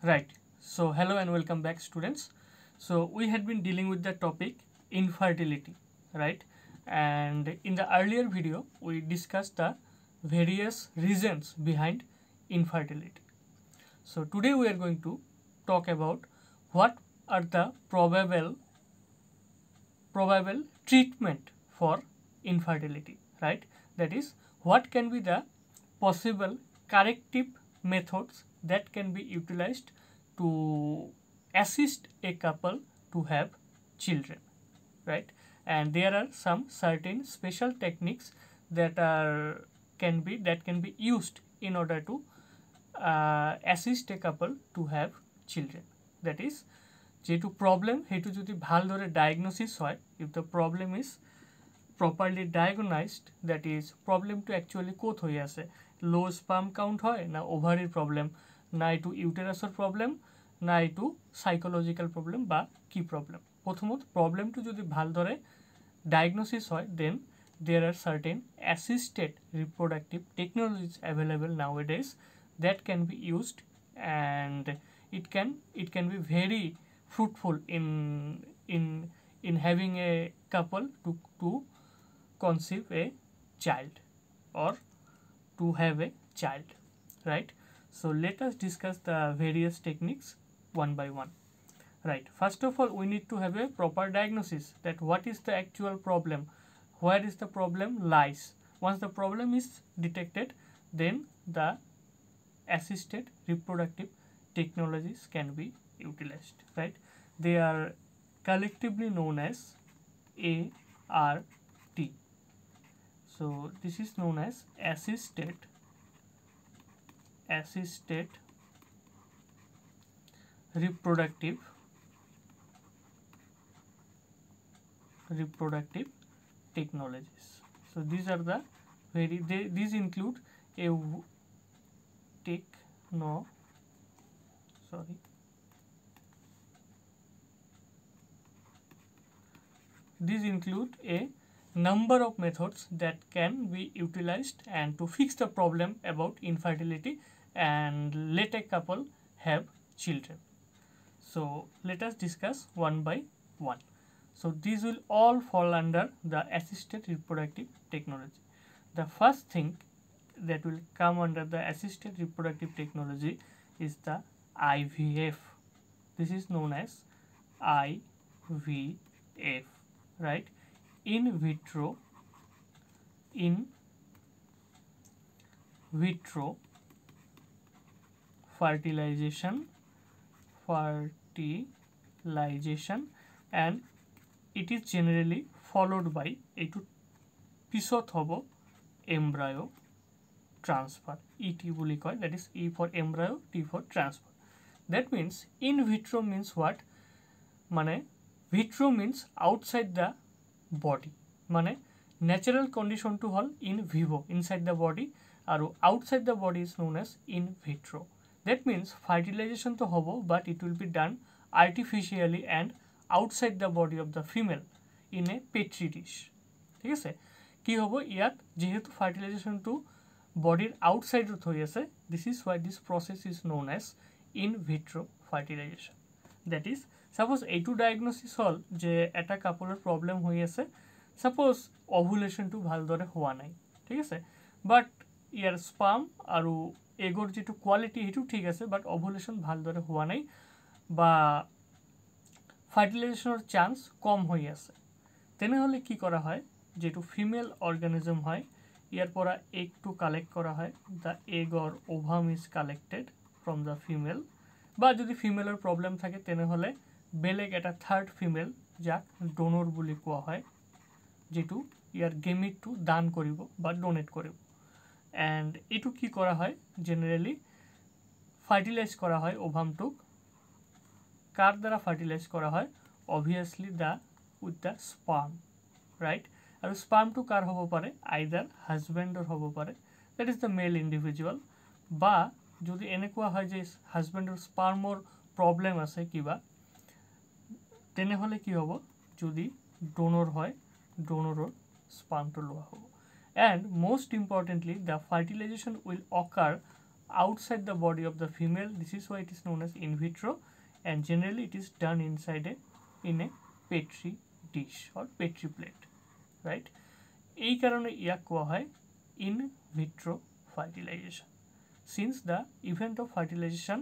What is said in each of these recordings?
Right. So hello and welcome back, students. So we had been dealing with the topic infertility, right? And in the earlier video, we discussed the various reasons behind infertility. So today we are going to talk about what are the probable treatment for infertility, right? That is, what can be the possible corrective methods that can be utilized to assist a couple to have children, right? And there are some certain special techniques that can be used in order to assist a couple to have children. That is, যেহেতু problem সেটু যদি ভাল ধরে diagnosis হয়, if the problem is properly diagnosed, that is problem to actually কোথ হয়ে আছে, লো sperm count হয় না ওভারির প্রবলেম না একটু ইউটেরাসের প্রবলেম না একটু সাইকোলজিক্যাল প্রবলেম বা কি প্রবলেম, প্রথমত প্রবলেমটা যদি ভাল ধরে ডায়াগনোসিস হয়, then there are certain assisted reproductive technologies available nowadays that can be used, and it can be very fruitful in having a couple to conceive a child or to have a child, right? So let us discuss the various techniques one by one. Right, first of all we need to have a proper diagnosis that what is the actual problem, where is the problem lies. Once the problem is detected, then the assisted reproductive technologies can be utilized, right? They are collectively known as ART. So this is known as assisted reproductive technologies. So these are the these include a these include a number of methods that can be utilized and to fix the problem about infertility and let a couple have children. So let us discuss one by one. So these will all fall under the assisted reproductive technology. The first thing that will come under the assisted reproductive technology is the IVF. This is known as IVF, right? In vitro fertilization, and it is generally followed by এইটো পিছত হ'ব embryo transfer, ET বুলি কয়, that is E for embryo, T for transfer. That means in vitro means what? মানে vitro means outside the body, মানে natural condition to hall in vivo, inside the body, আৰু outside the body is known as in vitro. That means fertilization to hobo, but it will be done artificially and outside the body of the female in a petri dish. ঠিক আছে, কি হ'ব ইয়াত যেহেতু fertilization to bodier outside হৈ আছে, this is why this process is known as in vitro fertilization. That is, suppose এইটো diagnosis হল যে এটা কাপলৰ problem হৈ আছে, suppose ovulation to ভালদৰে হোৱা নাই, ঠিক আছে, but ইয়াৰ sperm আৰু এগৰ যেটো কোৱালিটি হেতু ঠিক আছে, বাট ওভুলেশন ভালদৰে হোৱা নাই বা ফাৰ্টিলাইজেশনৰ চান্স কম হৈ আছে, তেনেহলে কি কৰা হয়, যেটো ফিমেল অৰ্গানিজম হয় ইয়াৰ পৰা এগটো কালেক্ট কৰা হয়, the egg or ovum is collected from the female, বা যদি ফিমেলৰ প্ৰবলেম থাকে তেনেহলে বেলেগ এটা থাৰ্ড ফিমেল যাক ডোনৰ বুলি কোৱা হয়, যেটো ইয়াৰ গেমিটটো দান কৰিব বা ডোনেট কৰিব, and এটু কি করা হয়, জেনারেলি ফার্টিলাইজ করা হয় ওভামটুক, কার দ্বারা ফার্টিলাইজ করা হয়, obviously the with the sperm, right? আর স্পার্মটু কার হব পারে, আইদার হাজবেন্ডর হব পারে, that is the male individual, বা যদি এনেকুৱা হয় যে হাজবেন্ডৰ স্পাৰ্মৰ প্ৰবলেম আছে কিবা, তেনেহলে কি হব, যদি ডোনৰ হয় ডোনৰৰ স্পাৰ্মটো লোৱা হ'ব. And most importantly, the fertilization will occur outside the body of the female. This is why it is known as in vitro, and generally it is done inside in a petri dish or petri plate, right? এই কারণে ইয়াক কোয়া হয় in vitro fertilization, since the event of fertilization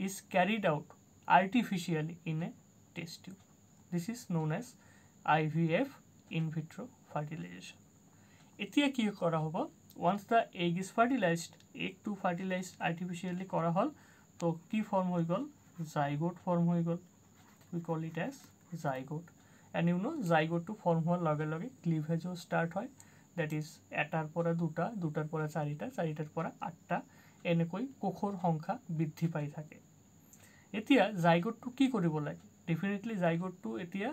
is carried out artificially in a test tube. This is known as IVF, in vitro fertilization. এতিয়া কি করা হবো, once the egg is fertilized, egg to fertilized artificially করা হল, তো কি form হয়ে গেল, zygote form হয়ে গেল, we call it as zygote. And you know zygote to form হওয়ার লগে লগে ক্লিভেজও স্টার্ট হয়, দ্যাট ইজ এটার পরে দুটা, দুটার পরে চারিটা, চারিটার পরে আটটা, এনেকৈ কোষৰ সংখ্যা বৃদ্ধি পাই থাকে। এতিয়া জাইগোটটো কি কৰিব লাগে, ডেফিনেটলি জাইগোটটো এতিয়া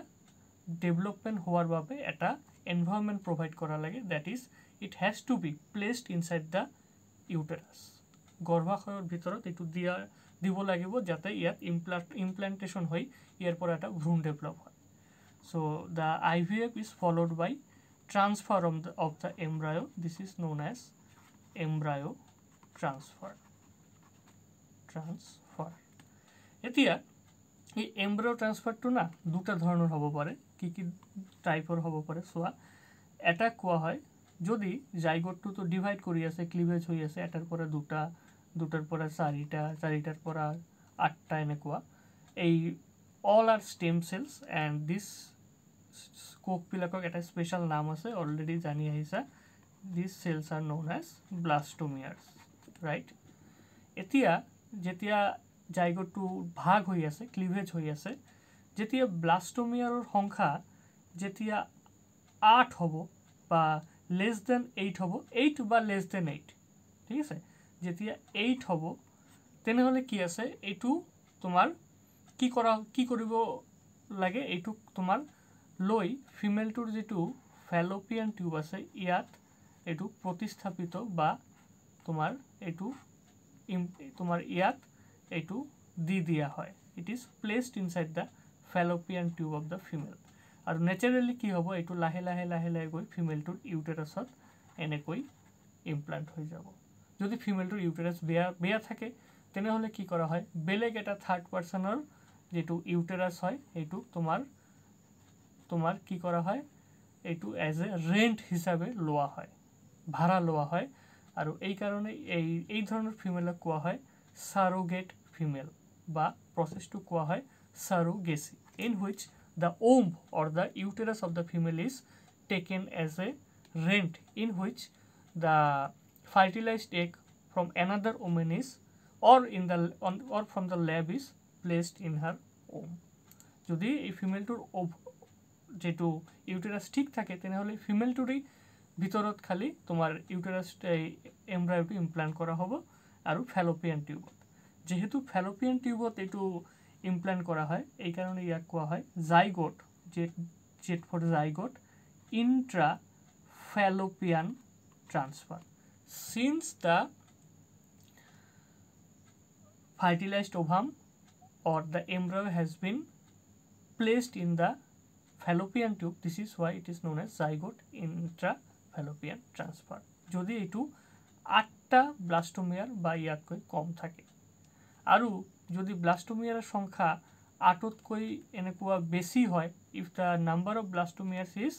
ডেভেলপমেণ্ট হোৱাৰ বাবে এটা এনভাইৰনমেণ্ট প্ৰভাইড কৰা লাগে, that is it has to be placed inside the uterus. গৰ্ভাশয়ৰ ভিতৰত এইটো দিব লাগিব যাতে ইয়াত ইমপ্লান্টেশ্যন হৈ ইয়াৰ পৰা এটা ভ্ৰূণ ডেভেলপ হয়। So the IVF is followed by transfer of the embryo. This is known as embryo transfer. এতিয়া এই embryo transfer to না দুটা ধৰণৰ হ'ব পাৰে, কি কি টাইপৰ হ'ব পাৰে সোয়া। এটা কোৱা হয় যদি জাইগোটটো তো ডিভাইড কৰি আছে, ক্লিভেজ হৈ আছে, এটাৰ পৰা দুটা, দুটাৰ পৰা চাৰিটা, চাৰিটাৰ পৰা আঠটা, এনেকুৱা এই all are stem cells, and this কোষবিলাকক এটা স্পেশাল নাম আছে, অলৰেডি জানি আহিছা, these cells are known as blastomeres, right? এতিয়া যেতিয়া জাইগোটটো ভাগ হৈ আছে, ক্লিভেজ হৈ আছে, যেতিয়া ব্লাস্টোমিয়াৰৰ সংখ্যা যেতিয়া 8 হ'ব বা লেস দেন 8 হ'ব, 8 বা লেস দেন 8, ঠিক আছে, যেতিয়া 8 হ'ব তেনেহলে কি আছে, এইটো তোমাৰ কি কৰিব লাগে, এইটো তোমাৰ লৈ ফিমেলটোৰ যেটো ফেলোপিয়ান টিউব আছে ইয়াত এইটো প্ৰতিস্থাপিত বা তোমাৰ এইটো ইয়াত এইটো দি দিয়া হয়। It is placed inside the fallopian tube of the female, আৰু নেচাৰেলি কি হ'ব, এইটো লাহে লাহে লাহে লাহে গৈ ফিমেলটোৰ ইউটেৰাছত এনেকৈ ইমপ্লান্ট হৈ যাব। যদি ফিমেলটোৰ ইউটেৰাছ বেয়া থাকে তেনেহলে কি কৰা হয়, বেলেগ এটা থাৰ্ড পাৰ্সনৰ যেটো ইউটেৰাছ হয় এইটো তোমাৰ কি কৰা হয়, এইটো এজ এ ৰেন্ট হিসাবে লোৱা হয়, ভাড়া লোৱা হয়, আৰু এই কাৰণে এই ধৰণৰ ফিমেলক কোৱা হয় সাৰোগেট ফিমেল, বা প্ৰসেসটো কোৱা হয় surrogacy, in which the womb or the uterus of the female is taken as a rent, in which the fertilized egg from another woman is or from the lab is placed in her womb. যদি এই ফিমেলটোৰ যেটো ইউটেৰাস ঠিক থাকে তেনেহলে ফিমেলটোৰ ভিতৰত খালি তোমাৰ ইউটেৰাস এমব্ৰায়োটো implant কৰা হ'ব, আৰু ফেলোপিয়ান টিউবত, যেহেতু ফেলোপিয়ান টিউবত এইটো ইমপ্লান্ট কৰা হয় এই কাৰণে ইয়াক কোৱা হয় zygote, jet for zygote Intra fallopian transfer, since the fertilized ovum or the embryo has been placed in the fallopian tube. This is why it is known as zygote intrafallopian transfer. যদি এইটো 8টা ব্লাস্টোমিয়ার বা ইয়াতকৈ কম থাকে, আৰু যদি ব্লাস্টোমিয়াৰৰ সংখ্যা 8তকৈ এনেকুৱা বেছি হয়, if the number of blastomeres is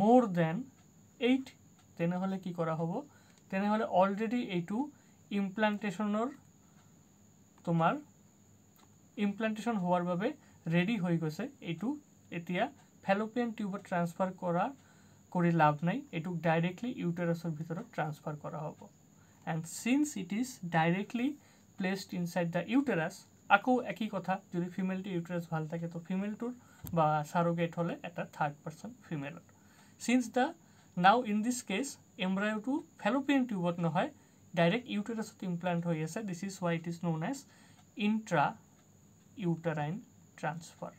more than 8, তেনেহলে কি কৰা হ'ব, তেনেহলে অলৰেডি এইটো ইমপ্লান্টেশনৰ তোমাৰ ইমপ্লান্টেশন হোৱাৰ বাবে ৰেডি হৈ গৈছে, এইটো এতিয়া ফেলোপিয়ান টিউবত ট্ৰান্সফাৰ কৰি লাভ নাই, এইটো ডাইৰেক্টলি ইউটেৰাছৰ ভিতৰত ট্ৰান্সফাৰ কৰা হ'ব। And since it is directly placed inside the uterus, আকৌ একই কথা, যদি ফিমেলটো ইউটেৰাছ ভাল থাকে তো ফিমেলটোৰ বা সাৰোগেট হলে এটা থাৰ্ড পাৰ্সন ফিমেলৰ। Since the now in this case এমব্রায়োটো ফেলোপিয়ান টিউবত নহয়, ডাইরেক্ট ইউটেরাসত ইমপ্লান্ট হৈ আছে, this is why it is known as intra-uterine transfer.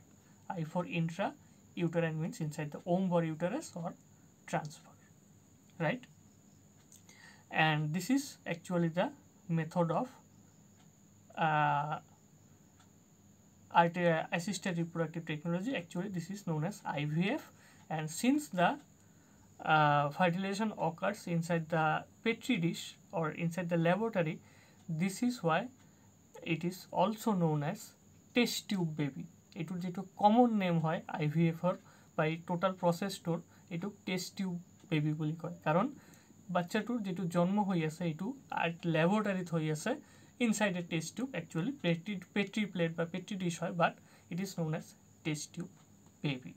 I for intra-uterine means inside the womb or uterus or transfer, right? And this is actually the method of assisted reproductive technology. Actually, this is known as IVF. And since the fertilization occurs inside the petri dish or inside the laboratory, this is why it is also known as test tube baby. এটুর যেটো common name হয় IVF এর বা এই total প্রসেসটোর এটু test tube baby বলি কয়, কারণ বাচ্চাটোর যেটো জন্ম হই আছে এটু ল্যাবরেটরিত হই আছে inside a test tube. Actually petri plate বা petri dish হয়, but it is known as test tube baby,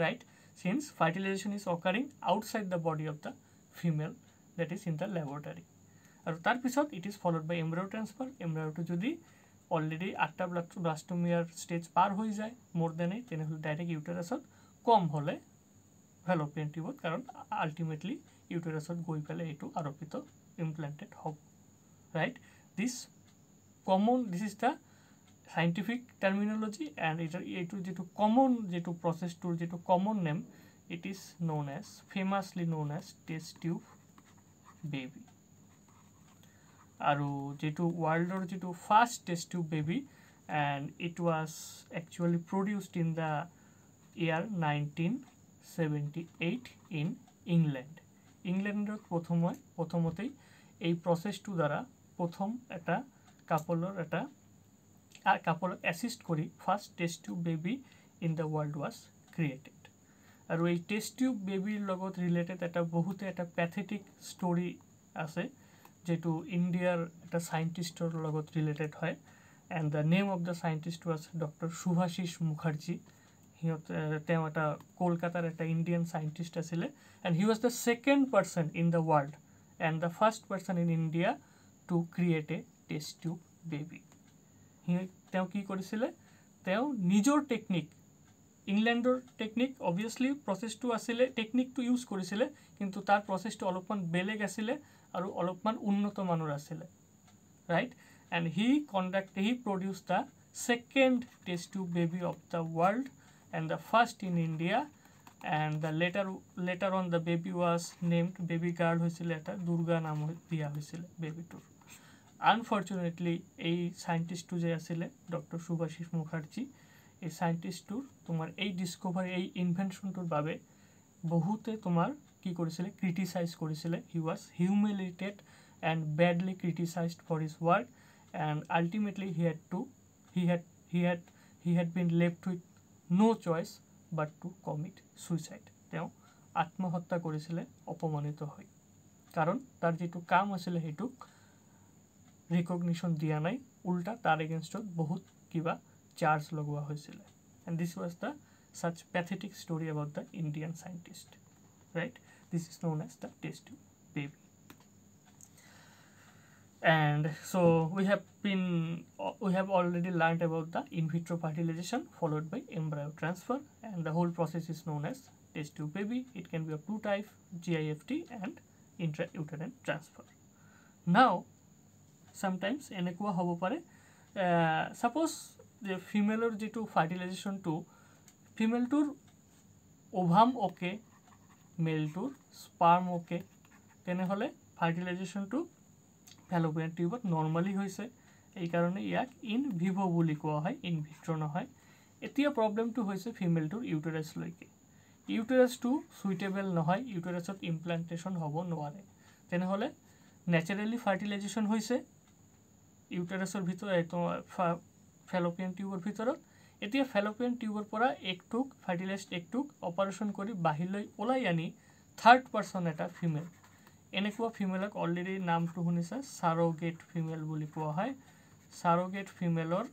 right? Since fertilization is occurring outside the body of the female, that is in the laboratory. আর তার পিছত it is followed by embryo transfer. এমব্রায়োটো যদি already 8টা ব্লাস্টোমিয়ার stage পার হয়ে যায় মোর then 8, তেনেহলে direct ইউটেরাসত কম হলে Fallopian টিউবত, কারণ ultimately ইউটেরাসত গৈ পেলে এটু আরোপিত ইমপ্ল্যান্টেড হব, right? This is the scientific terminology, and এটু যেটো কমন যেটো প্রসেস টুর যেটো common name, it is known as famously known as test tube baby. আৰু যেটো ওয়াৰ্ল্ডৰ যেটো first test tube baby, and it was actually produced in the year 1978 in England. ইংল্যান্ডত প্রথমতেই এই প্রসেসটো দ্বারা প্রথম একটা কাপল অ্যাসিস্ট করি first test tube baby in the world was created. আৰু এই টেস্ট টিউব বেবিৰ লগত ৰিলেটেড এটা বহুতে এটা প্যাথেটিক ষ্টৰি আছে যেটো ইণ্ডিয়াৰ এটা সাইন্টিষ্টৰ লগত ৰিলেটেড হয়, and the name of the scientist was doctor Shubhashish Mukherjee. তেওঁ এটা কলকাতাৰ এটা ইণ্ডিয়ান সাইন্টিষ্ট আছিলে, and he was the second person in the world and the first person in India to create a test tube baby. তেওঁ কি কৰিছিলে, তেওঁ নিজৰ টেকনিক, ইংলেণ্ডৰ টেকনিক অবভিয়াছলি প্ৰচেছটো আছিলে, টেকনিকটো ইউজ কৰিছিলে, কিন্তু তাৰ প্ৰচেছটো অলপমান বেলেগ আছিলে আৰু অলপমান উন্নত মানৰ আছিলে, right? And he produce the second test tube baby of the world and the first in India, and the later on the baby was named baby girl hoisile, eta Durga naam dia hoisile baby tour. Unfortunately ei scientist tu je asile Dr. Subhashish Mukherjee, ei scientist tour tomar ei discovery ei invention tour babe bahute tomar ki korisile criticize korisile. He was humiliated and badly criticized for his work, and ultimately he had been left with no choice but to commit suicide. তেওঁ আত্মহত্যা কৰিছিলে অপমানিত হৈ, কাৰণ তাৰ যেটো কাম আছিল হেতুক ৰিকগনিশন দিয়া নাই, উল্টা তাৰ এগেইনষ্টত বহুত কিবা চাৰ্জ লগোৱা হৈছিল। and this was the such pathetic story about the Indian scientist, right? This is known as the test tube baby. And so we have already learned about the in vitro fertilization followed by embryo transfer, and the whole process is known as test tube baby. It can be of two types, GIFT and intrauterine transfer. Now sometimes এনেকুৱা হ'ব পাৰে, suppose the female যেটো fertilization to female tour ovum okay, male tour sperm okay, তেনেহলে fertilization to Fallopian টিউবত normally হয়েছে, এই কারণে ইয়াক in Vivo বুলি কোৱা হয়, ইন ভিট্ৰো নহয়। এতিয়া প্ৰবলেমটো হৈছে ফিমেলটোৰ ইউটেৰাছ লৈকে। ইউটেৰাছটো সুইটেবল নহয়, ইউটেৰাছত ইমপ্লান্টেশন হ'ব নোৱাৰে, তেনেহলে ন্যাচাৰালি ফাৰ্টিলাইজেশন হৈছে ইউটেৰাছৰ ভিতৰত ফ্যালোপিয়ান টিউবৰ ভিতৰত। এতিয়া ফ্যালোপিয়ান টিউবৰ পৰা একটুক ফাৰ্টিলাইজড একটুক অপাৰেশন কৰি বাহিৰলৈ ওলাই আনি থাৰ্ড পাৰ্সন এটা ফিমেল, এনেকুৱা ফিমেলক অলৰেডি নামটো শুনিছে সাৰোগেট ফিমেল বুলি কোৱা হয়। সাৰোগেট ফিমেলৰ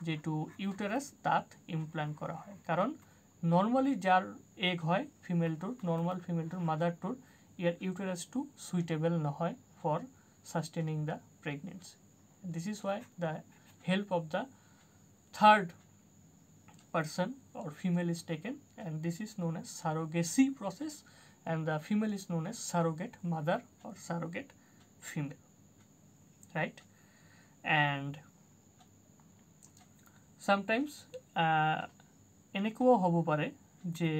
যেটো ইউটেৰাছ তাত ইমপ্লান্ট কৰা হয়, কাৰণ নৰ্মালি যাৰ এগ হয় ফিমেলটোৰ, নৰ্মাল ফিমেলটোৰ মাদাৰটোৰ ইয়াৰ ইউটেৰাছটো সুইটেবল নহয় for sustaining the pregnancy. This is why the help of the third person or female is taken, and this is known as surrogacy process, and the female is known as surrogate mother or surrogate female, right? And sometimes এনেকুৱাও হ'ব পাৰে যে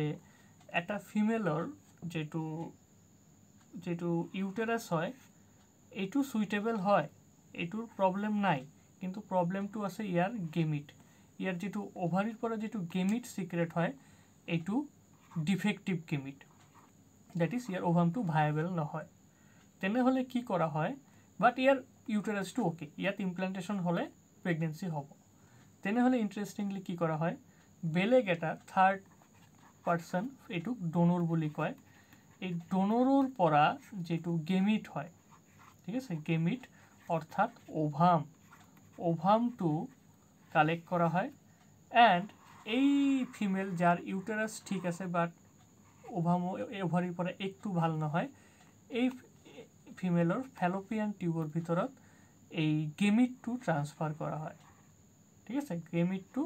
এটা ফিমেলৰ যেটো uterus হয় এইটো suitable হয়, এইটোৰ প্ৰবলেম নাই, কিন্তু প্ৰবলেমটো আছে ইয়াৰ গেমিট, ইয়াৰ যেটো ওভাৰিৰ পৰা যেটো গেমিট সিক্ৰেট হয় এইটো ডিফেক্টিভ গেমিট, দ্যাট ইজ ইয়াৰ ওভামটো ভায়াবল নহয়। তেনেহলে কি কৰা হয়, বাট ইয়াৰ ইউটেৰাছটো ওকে, ইয়াত ইমপ্লান্টেশ্যন হ'লে প্ৰেগনেন্সি হ'ব। তেনেহ'লে ইণ্টাৰেষ্টিংলি কি কৰা হয়, বেলেগ এটা থাৰ্ড পাৰ্চন, এইটোক ডোনৰ বুলি কয়, এই ডোনৰৰ পৰা যেটো গেমিট হয়, ঠিক আছে, গেমিট অৰ্থাৎ ওভামটো কালেক্ট কৰা হয়। এণ্ড এই ফিমেল যাৰ ইউটেৰাছ ঠিক আছে বাট ওভাৰিৰ পৰা একটু ভাল নহয়, এই ফিমেলৰ ফেলোপিয়ান টিউবৰ ভিতৰত এই গেমিটটো ট্ৰান্সফাৰ কৰা হয়, ঠিক আছে, গেমিটটো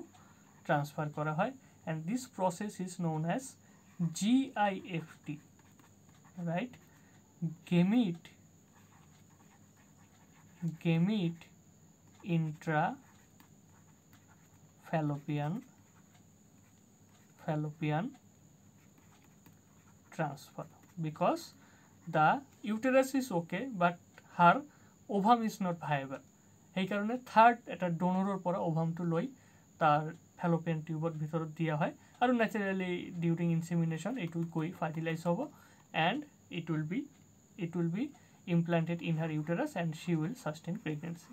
ট্ৰান্সফাৰ কৰা হয়। And this process is known as GIFT, right? Gamete intrafallopian transfer, because the uterus is okay but her ovum is not viable, সেই কারণে থার্ড এটা ডোনৰৰ পৰা ওভামটো লৈ তাৰ ফেলোপিয়ান টিউবৰ ভিতৰত দিয়া হয়, আৰু ন্যাচাৰালি ডিউৰিং ইনসেমিনেশন এইটো গৈ ফাৰ্টিলাইজ হ'ব and it will be implanted in her uterus and she will sustain pregnancy.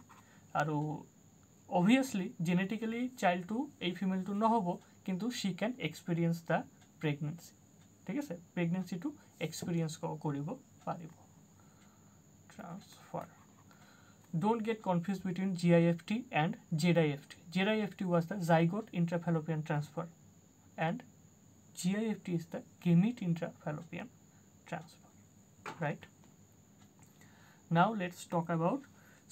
আৰু obviously genetically child to এই ফিমেল to নহব, কিন্তু she can experience the pregnancy, ঠিক আছে, pregnancy to experience কৰিব পাৰিব। Transfer. Don't get confused between GIFT and ZIFT. ZIFT was the zygote intrafallopian transfer and GIFT is the gamete intrafallopian transfer, right? Now let's talk about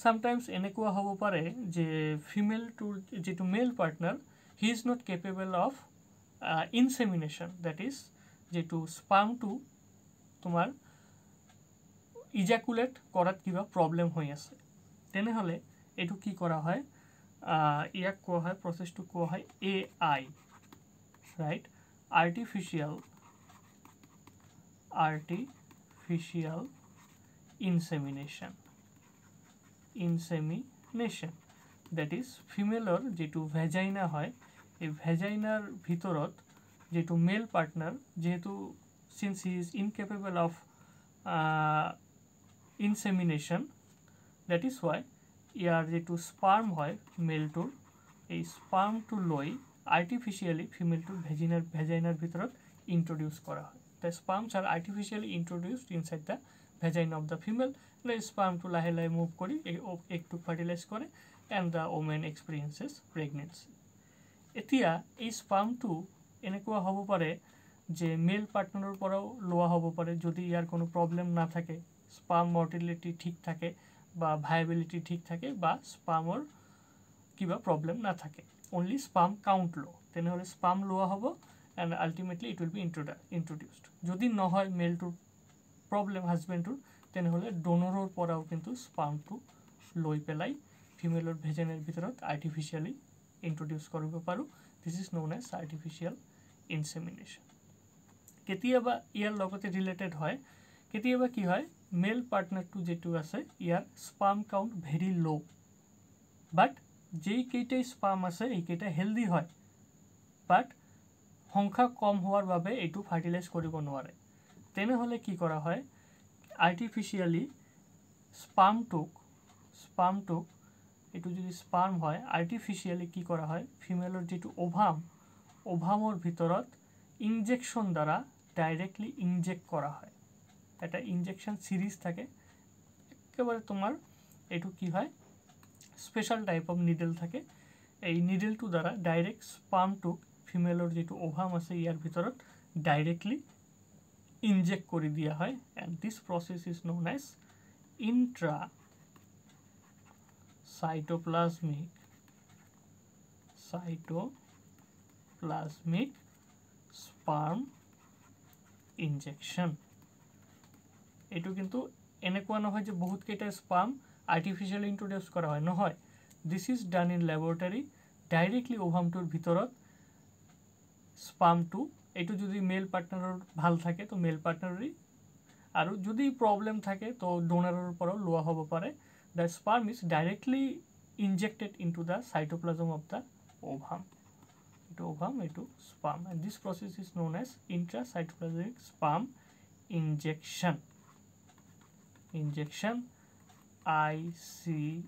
sometimes এনেকুৱা হ'ব পাৰে যে female টু যেটো male partner he is not capable of insemination, that is যেটো sperm টু তোমাৰ ejaculate কৰাত কিবা প্ৰবলেম হৈ আছে, তেনেহ'লে এটো কি কৰা হয়, ইয়াক কোৱা হয়, প্ৰসেসটো কোৱা হয় AI, right? artificial insemination, that is ফিমেলৰ যেটো ভেজাইনা হয়, এই ভেজাইনাৰ ভিতৰত যেটো মেল পাৰ্টনাৰ যেহেতু since he is incapable of insemination, that is why ইয়াৰ যেটো স্পাৰ্ম হয় মেলটোৰ, এই স্পাৰ্মটো লৈ artificially ফিমেলটোৰ ভেজাইনাৰ ভিতৰত introduce কৰা হয়। The sperms are artificially introduced inside the vagina of the female. The sperm to lahe lahe move kori egg to fertilize kore and the woman experiences pregnancy. এতিয়া এই sperm to এনেকুৱা হ'ব পাৰে যে মেল পাৰ্টনাৰৰ পৰাও লোৱা হ'ব পাৰে যদি ইয়াৰ কোনো প্ৰবলেম না থাকে, sperm motility ঠিক থাকে বা viability ঠিক থাকে বা spermৰ কিবা প্ৰবলেম না থাকে, only sperm count low, তেনেহ'লে sperm লোৱা হ'ব and ultimately it will be introduced. যদি নহয় মেলটোৰ প্ৰবলেম হাজবেণ্ডটোৰ, তেনেহ'লে ডোনৰৰ পৰাও কিন্তু স্পাৰ্মটো লৈ পেলাই ফিমেলৰ ভেজাইনাৰ ভিতৰত আৰ্টিফিচিয়ালি ইন্ট্ৰোডিউস কৰিব পাৰোঁ। This is known as artificial insemination. কেতিয়াবা ইয়াৰ লগতে ৰিলেটেড হয়, কেতিয়াবা কি হয় মেল পাৰ্টনাৰটো যেটো আছে ইয়াৰ স্পাৰ্ম কাউন্ট ভেৰি লো, বাট যেই কেইটা স্পাৰ্ম আছে এইকেইটা হেলদি হয়, বাট সংখ্যা কম হোৱাৰ বাবে এইটো ফাৰ্টিলাইজ কৰিব নোৱাৰে, তেনেহ'লে কি কৰা হয় আৰ্টিফিচিয়ালি স্পাৰ্মটোক এইটো যদি স্পাৰ্ম হয় আৰ্টিফিচিয়ালি কি কৰা হয় ফিমেলৰ যেটো ওভামৰ ভিতৰত ইনজেকশন দ্বাৰা ডাইৰেক্টলি ইনজেক্ট কৰা হয়, এটা ইনজেকশন সিৰিজ থাকে, একেবাৰে তোমাৰ এইটো কি হয় স্পেশাল টাইপ অফ নিডল থাকে, এই নিডলটো দ্বাৰা ডাইৰেক্ট স্পাৰ্মটোক ফিমেলৰ যেটো ওভাম আছে ইয়াৰ ভিতৰত ডাইৰেক্টলি ইনজেক্ট কৰি দিয়া হয়, and this process is known as intracytoplasmic sperm injection. এইটো কিন্তু এনেকুৱা নহয় যে বহুত কেইটা স্পাৰ্ম আৰ্টিফিচিয়ালি ইন্ট্ৰোডিউস কৰা হয়, নহয়, this is done in laboratory, directly ওভামটোৰ ভিতৰত স্পাৰ্মটো, এইটো যদি মেল পাৰ্টনাৰৰ ভাল থাকে তো মেল পাৰ্টনাৰই, আৰু যদি প্ৰবলেম থাকে তো ডোনাৰৰ পৰাও লোৱা হ'ব পাৰে। The sperm is directly injected into the cytoplasm of the ovum. Itu sperm, and this process is known as intracytoplasmic sperm injection. ICSI,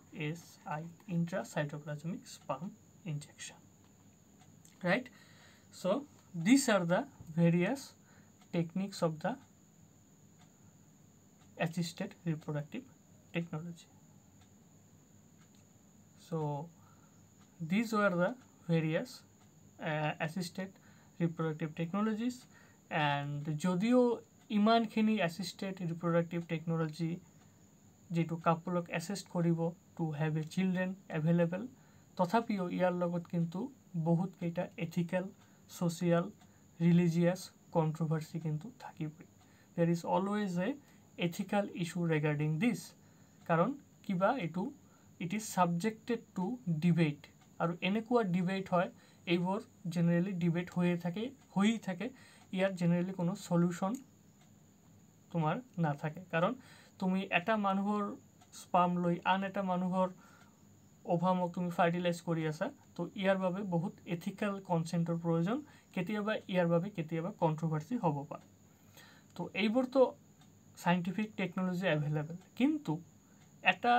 intracytoplasmic sperm injection, right? So these are the various techniques of the assisted reproductive technology. So these were the various assisted reproductive technologies, and যদিও ইমানখিনি assisted reproductive technology যেটো কাপলক assist কৰিব to have a children available, তথাপিও ইয়াৰ লগত কিন্তু বহুত কেইটা ethical, social, religious controversy কিন্তু থাকিবই. There is always a ethical issue regarding this, কারণ কিবা এটো it is subjected to debate, আৰু এনেকুৱা ডিবেট হয় এইবোৰ জেনাৰেলি ডিবেট হৈয়ে থাকে ইয়াৰ জেনাৰেলি কোনো সলিউশন তোমাৰ নাথাকে, কাৰণ তুমি এটা মানুহৰ স্পাম লৈ আন এটা মানুহৰ ওভামক তুমি ফাৰ্টিলাইজ কৰি আছা, তো ইয়াৰ বাবে বহুত এথিক্যাল কনসেন্টৰ প্ৰয়োজন, কেতিয়াবা ইয়াৰ বাবে কেতিয়াবা কন্ট্ৰোভাৰ্সি হ'ব পাৰে। তো এইবোৰ তো সাইন্টিফিক টেকনলজি এভেইলেবল, কিন্তু এটা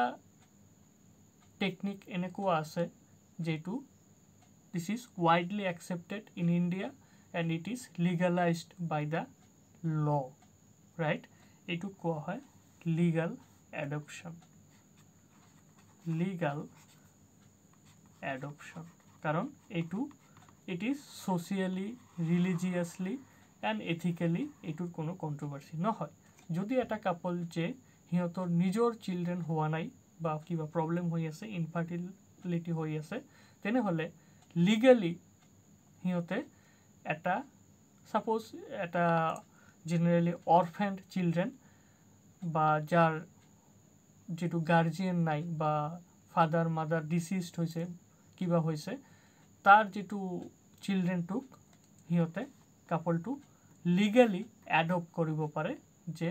টেকনিক এনেকুৱা আছে যেটো this is widely accepted in India and it is legalized by the law, right? এটো কোৱা হয় legal adoption, কাৰণ এটো it is socially, religiously and ethically এটোৰ কোনো কন্ট্ৰোভাৰ্সি নহয়। যদি এটা কাপল যে হিয়তৰ নিজৰ চিলড্ৰেন হোৱা নাই বা কিবা প্ৰবলেম হৈ আছে, ইনফাৰ্টিলিটি হৈ আছে, তেনে হলে লিগালি হিয়তে এটা সাপোজ এটা জেনারেলি অরফ্যান্ড চিলড্রেন বা যার যেটো গার্জিয়ান নাই বা ফাদার মাদার ডিসিজড হয়েছে কিবা হয়েছে, তার যেটো চিলড্রেনটুক হিয়তে কাপলটো লিগালি অ্যাডপ্ট কৰিব পাৰে, যে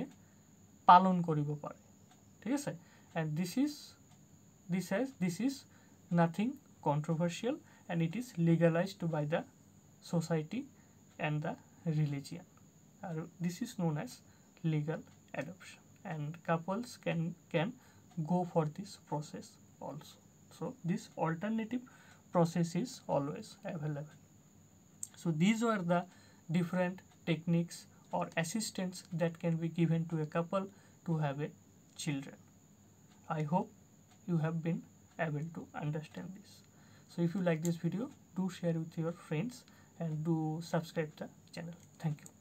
পালন কৰিব পাৰে, ঠিক আছে। and this is nothing controversial and it is legalized by the society and the religion. This is known as legal adoption and couples can go for this process also. So this alternative process is always available. So these were the different techniques or assistance that can be given to a couple to have a children. I hope you have been able to understand this. So if you like this video, do share with your friends and do subscribe the channel. Thank you.